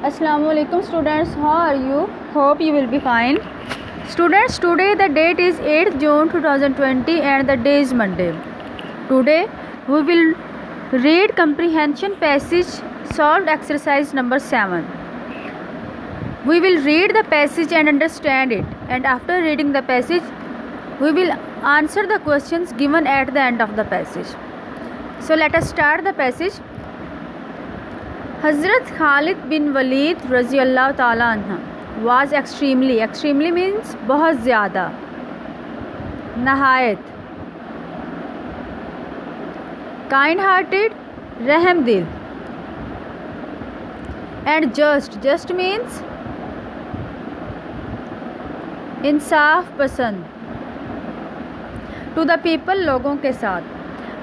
Assalamu alaikum students, how are you? Hope you will be fine. Students, today the date is 8th June 2020 and the day is Monday. Today we will read comprehension passage solved exercise number 7. We will read the passage and understand it, and after reading the passage we will answer the questions given at the end of the passage. So let us start the passage. Hazrat Khalid bin Walid Raziyallahu Ta'ala anha was extremely means बहुत ज़्यादा, नहायत, kind hearted, रहम दिल, and just means इंसाफ पसंद, to the people लोगों के साथ.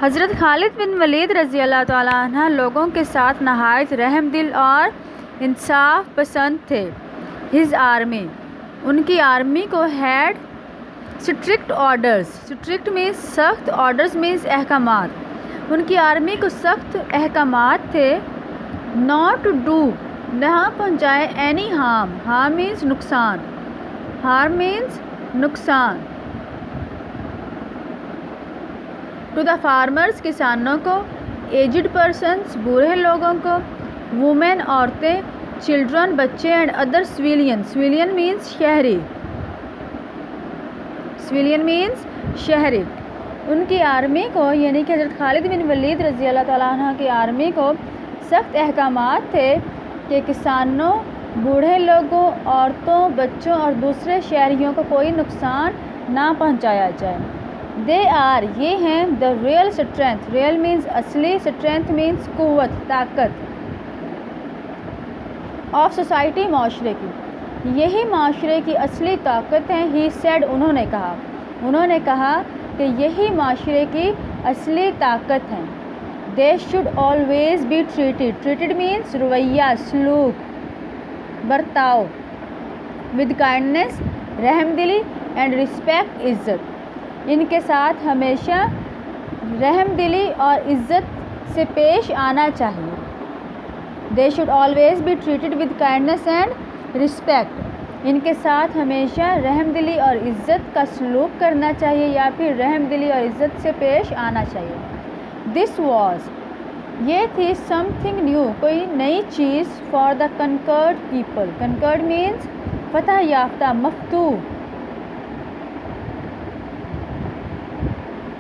हज़रत खालिद बिन वलीद रज़ी अल्लाह ताला अन्हा लोगों के साथ नहायत रहम दिल और इंसाफ पसंद थे. हिज आर्मी, उनकी आर्मी को had strict orders, strict means सख्त, ऑर्डर्स मीन्स अहकामात, उनकी आर्मी को सख्त अहकामात थे. नॉट टू डू, ना पहुँचाए, एनी हार्म, हार्म मीन्स नुकसान, हार्म मीन्स नुकसान. टू द फार्मर्स, किसानों को. एजड पर्सनस, बूढ़े लोगों को. वुमेन, औरतें. चिल्ड्रन, बच्चे. And other civilian, civilian means शहरी, सिविलियन मीन्स शहरी. उनकी आर्मी को यानी कि हज़रत खालिद बिन वलीद रज़ी अल्लाह ताला अन्हु की आर्मी को सख्त अहकामात थे कि किसानों, बूढ़े लोगों, औरतों, बच्चों और दूसरे शहरियों को कोई नुकसान ना पहुंचाया जाए. दे आर, ये हैं. The real strength, real means असली, स्ट्रेंथ मीन्स क़ुव्वत, ताकत. ऑफ सोसाइटी, माशरे की. यही माशरे की असली ताकत है. ही सेड, उन्होंने कहा. उन्होंने कहा कि यही माशरे की असली ताकत है. They should always be treated, treated means रवैया, सलूक, बर्ताव. विद काइंडनेस, रहमदिली. एंड रिस्पेक्ट, इज़्ज़त. इनके साथ हमेशा रहमदिली और इज़्ज़त से पेश आना चाहिए. दे should always be treated with kindness and respect. इनके साथ हमेशा रहमदिली और इज़्ज़त का सलूक करना चाहिए या फिर रहमदिली और इज़्ज़त से पेश आना चाहिए. दिस वॉज, ये थी. समथिंग न्यू, कोई नई चीज़. For the conquered people, conquered means फतह याफ्ता, मफतूह.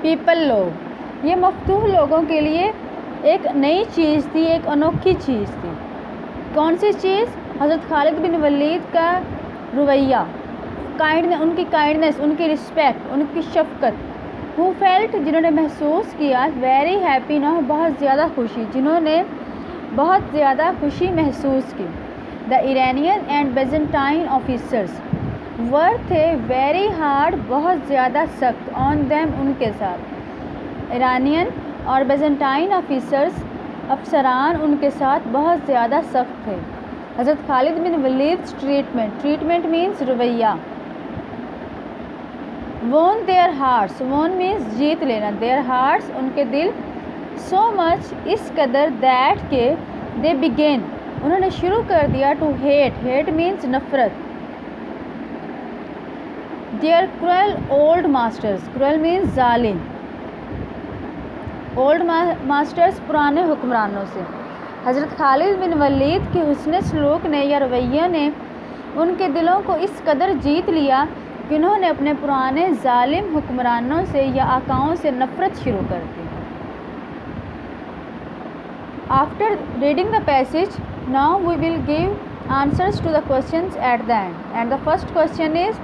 पीपल, लोग. ये मफतूह लोगों के लिए एक नई चीज़ थी, एक अनोखी चीज़ थी. कौन सी चीज़? हज़रत खालिद बिन वलीद का रवैया, उनकी काइंडनेस, उनकी रिस्पेक्ट, उनकी शफ़क़त. हु फेल्ट, जिन्होंने महसूस किया. वेरी हैप्पी, ना बहुत ज़्यादा खुशी, जिन्होंने बहुत ज़्यादा खुशी महसूस की. The Iranian and Byzantine officers were थे. वेरी हार्ड, बहुत ज़्यादा सख्त. ऑन देम, उनके साथ. ईरानियन और बेजेंटाइन ऑफिसर्स, अफसरान, उनके साथ बहुत ज़्यादा सख्त थे. हज़रत खालिद बिन वलीद ट्रीटमेंट, ट्रीटमेंट मीन्स रवैया. वोन देयर हार्ट्स, वोन मीन्स जीत लेना. देयर हार्ट्स, उनके दिल. सो मच, इस कदर. दैट के. दे बिगेन, उन्होंने शुरू कर दिया. टू हेट, हेट मीन्स नफ़रत. Their cruel old masters, cruel means जालिम. ओल्ड मास्टर्स, पुराने हुक्मरानों से. हज़रत खालिद बिन वलीद के हुस्न सलूक ने या रवैये ने उनके दिलों को इस कदर जीत लिया कि उन्होंने अपने पुराने जालिम हुक्मरानों से या आकाओं से नफ़रत शुरू कर दी. After reading the passage, now we will give answers to the questions at the end. And the first question is,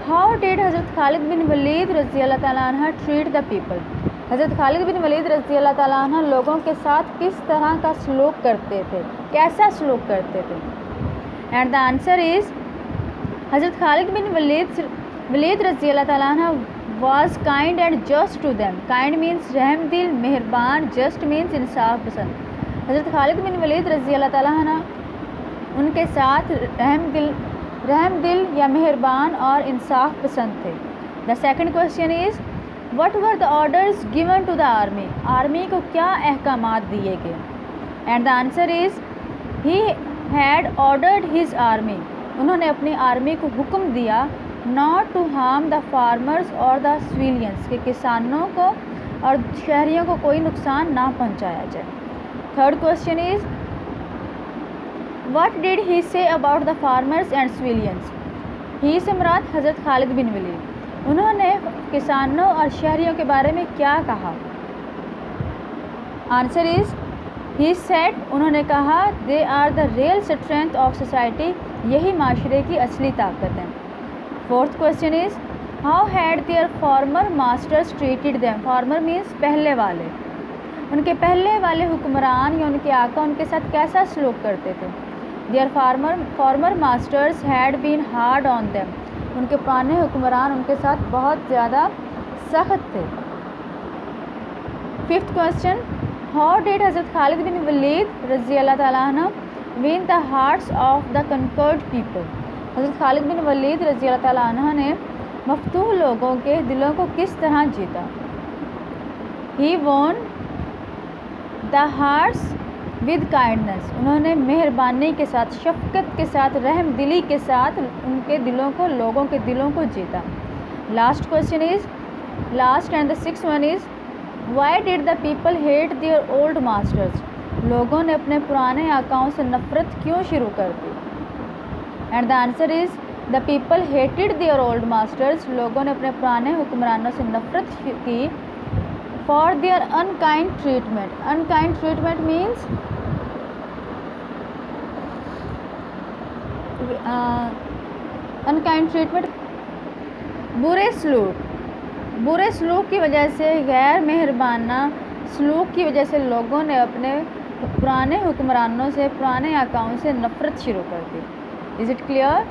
how did हज़रत खालिद बिन वलीद रज़ी अल्लाह ताला अन्हा ट्रीट द पीपल. हज़रत खालिद बिन वलीद रज़ी अल्लाह ताला अन्हा लोगों के साथ किस तरह का सलूक करते थे, कैसा सलूक करते थे. एंड द आंसर इज़, हज़रत खालिद बिन वलीद रज़ी अल्लाह ताला अन्हा was kind and just to them. Kind means रहम दिल, मेहरबान. जस्ट मीन्स इंसाफ पसंद. हज़रत खालिद बिन वलीद रज़ी अल्लाह ताला अन्हा उनके साथ रहम दिल या मेहरबान और इंसाफ पसंद थे. The second question is, what were the orders given to the army. Army को क्या अहकामात दिए गए. And the answer is, had ordered his army, انہوں نے اپنی آرمی کو حکم دیا not to harm the farmers or the civilians, کہ کسانوں کو اور شہریوں کو کوئی نقصان نہ پہنچایا جائے. Third question is what did he say about the farmers and civilians? ہی سے مراد حضرت خالد بن ولید. انہوں نے کسانوں اور شہریوں کے بارے میں کیا کہا؟ آنسر از ہی سیڈ، انہوں نے کہا they are the real strength of society, یہی معاشرے کی اصلی طاقت ہے. Fourth question is how had their former masters treated them? Former means پہلے والے، ان کے پہلے والے حکمران یا ان کے آقا ان کے ساتھ کیسا سلوک کرتے تھے؟ Their former masters had been hard on them, ان کے پرانے حکمران ان کے ساتھ بہت زیادہ سخت تھے. ففتھ کوشچن ہاؤ ڈیڈ حضرت خالد بن ولید رضی اللہ تعالیٰ عنہ won the hearts of the conquered people? حضرت خالد بن ولید رضی اللہ تعالیٰ عنہ نے مفتوح لوگوں کے دلوں کو کس طرح جیتا؟ ہی وون دا ہارٹس ود کائنڈنس، انہوں نے مہربانی کے ساتھ، شفقت کے ساتھ، رحم دلی کے ساتھ ان کے دلوں کو، لوگوں کے دلوں کو جیتا. Last question is last and the six one is why did the people hate their old masters? لوگوں نے اپنے پرانے آقاؤں سے نفرت کیوں شروع کر دی؟ And the answer is the people hated their old masters, لوگوں نے اپنے پرانے حکمرانوں سے نفرت کی for their unkind treatment. Unkind treatment means unkind treatment برے سلوک کی وجہ سے، غیر مہربانہ سلوک کی وجہ سے لوگوں نے اپنے پرانے حکمرانوں سے، پرانے آقاؤں سے نفرت شروع کر دی. Is it clear?